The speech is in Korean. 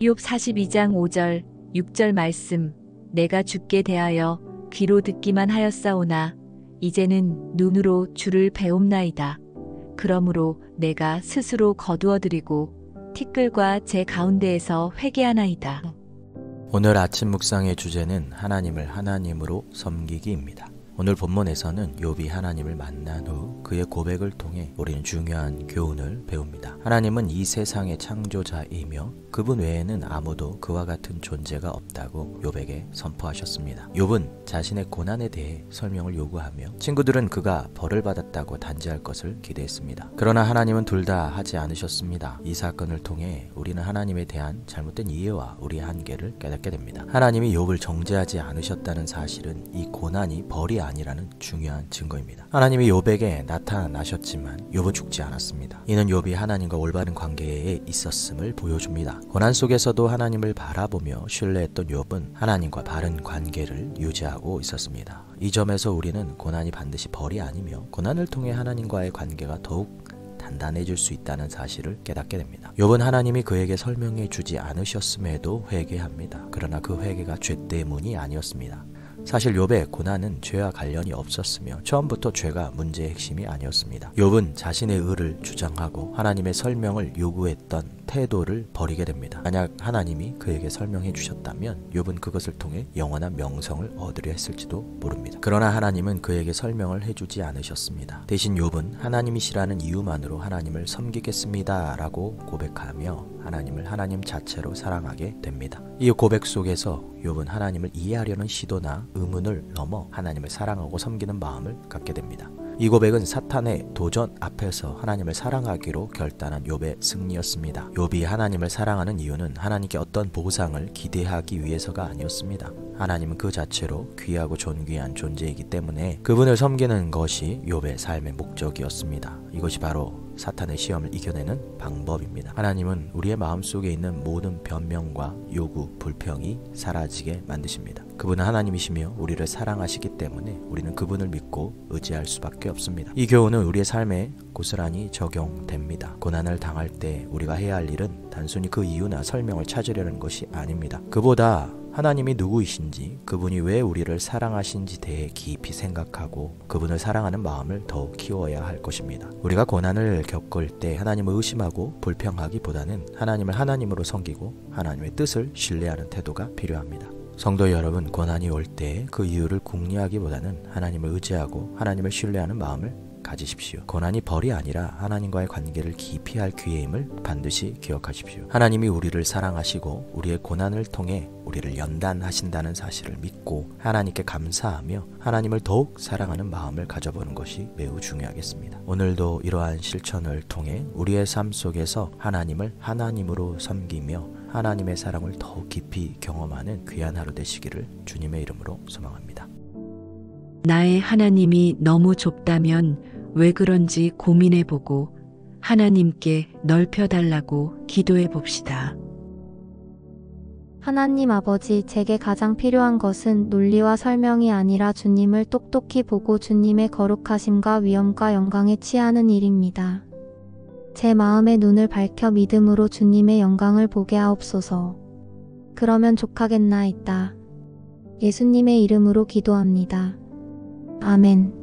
욥 42장 5절, 6절 말씀. 내가 주께 대하여 귀로 듣기만 하였사오나 이제는 눈으로 주를 배움나이다. 그러므로 내가 스스로 거두어드리고 티끌과 제 가운데에서 회개하나이다. 오늘 아침 묵상의 주제는 하나님을 하나님으로 섬기기입니다. 오늘 본문에서는 욥이 하나님을 만난 후 그의 고백을 통해 우리는 중요한 교훈을 배웁니다. 하나님은 이 세상의 창조자이며 그분 외에는 아무도 그와 같은 존재가 없다고 욥에게 선포하셨습니다. 욥은 자신의 고난에 대해 설명을 요구하며 친구들은 그가 벌을 받았다고 단지할 것을 기대했습니다. 그러나 하나님은 둘 다 하지 않으셨습니다. 이 사건을 통해 우리는 하나님에 대한 잘못된 이해와 우리의 한계를 깨닫게 됩니다. 하나님이 욥을 정죄하지 않으셨다는 사실은 이 고난이 벌이 아니라는 중요한 증거입니다. 하나님이 욥에게 나타나셨지만 욥은 죽지 않았습니다. 이는 욥이 하나님과 올바른 관계에 있었음을 보여줍니다. 고난 속에서도 하나님을 바라보며 신뢰했던 욥은 하나님과 바른 관계를 유지하고 있었습니다. 이 점에서 우리는 고난이 반드시 벌이 아니며 고난을 통해 하나님과의 관계가 더욱 단단해질 수 있다는 사실을 깨닫게 됩니다. 욥은 하나님이 그에게 설명해 주지 않으셨음에도 회개합니다. 그러나 그 회개가 죄 때문이 아니었습니다. 사실 욥의 고난은 죄와 관련이 없었으며 처음부터 죄가 문제의 핵심이 아니었습니다. 욥은 자신의 의를 주장하고 하나님의 설명을 요구했던 태도를 버리게 됩니다. 만약 하나님이 그에게 설명해 주셨다면 욥은 그것을 통해 영원한 명성을 얻으려 했을지도 모릅니다. 그러나 하나님은 그에게 설명을 해주지 않으셨습니다. 대신 욥은 하나님이시라는 이유만으로 하나님을 섬기겠습니다 라고 고백하며 하나님을 하나님 자체로 사랑하게 됩니다. 이 고백 속에서 욥은 하나님을 이해하려는 시도나 의문을 넘어 하나님을 사랑하고 섬기는 마음을 갖게 됩니다. 이 고백은 사탄의 도전 앞에서 하나님을 사랑하기로 결단한 욥의 승리였습니다. 욥이 하나님을 사랑하는 이유는 하나님께 어떤 보상을 기대하기 위해서가 아니었습니다. 하나님은 그 자체로 귀하고 존귀한 존재이기 때문에 그분을 섬기는 것이 욥의 삶의 목적이었습니다. 이것이 바로 사탄의 시험을 이겨내는 방법입니다. 하나님은 우리의 마음속에 있는 모든 변명과 요구, 불평이 사라지게 만드십니다. 그분은 하나님이시며 우리를 사랑하시기 때문에 우리는 그분을 믿고 의지할 수밖에 없습니다. 이 교훈은 우리의 삶에 고스란히 적용됩니다. 고난을 당할 때 우리가 해야 할 일은 단순히 그 이유나 설명을 찾으려는 것이 아닙니다. 그보다 하나님이 누구이신지, 그분이 왜 우리를 사랑하신지 대해 깊이 생각하고 그분을 사랑하는 마음을 더욱 키워야 할 것입니다. 우리가 고난을 겪을 때 하나님을 의심하고 불평하기보다는 하나님을 하나님으로 섬기고 하나님의 뜻을 신뢰하는 태도가 필요합니다. 성도 여러분, 고난이 올 때 그 이유를 궁리하기보다는 하나님을 의지하고 하나님을 신뢰하는 마음을 가지십시오. 고난이 벌이 아니라 하나님과의 관계를 깊이 할 기회임을 반드시 기억하십시오. 하나님이 우리를 사랑하시고 우리의 고난을 통해 우리를 연단하신다는 사실을 믿고 하나님께 감사하며 하나님을 더욱 사랑하는 마음을 가져보는 것이 매우 중요하겠습니다. 오늘도 이러한 실천을 통해 우리의 삶 속에서 하나님을 하나님으로 섬기며 하나님의 사랑을 더욱 깊이 경험하는 귀한 하루 되시기를 주님의 이름으로 소망합니다. 나의 하나님이 너무 좁다면 왜 그런지 고민해보고 하나님께 넓혀달라고 기도해봅시다. 하나님 아버지, 제게 가장 필요한 것은 논리와 설명이 아니라 주님을 똑똑히 보고 주님의 거룩하심과 위엄과 영광에 취하는 일입니다. 제 마음의 눈을 밝혀 믿음으로 주님의 영광을 보게 하옵소서. 그러면 족하겠나이다. 예수님의 이름으로 기도합니다. 아멘.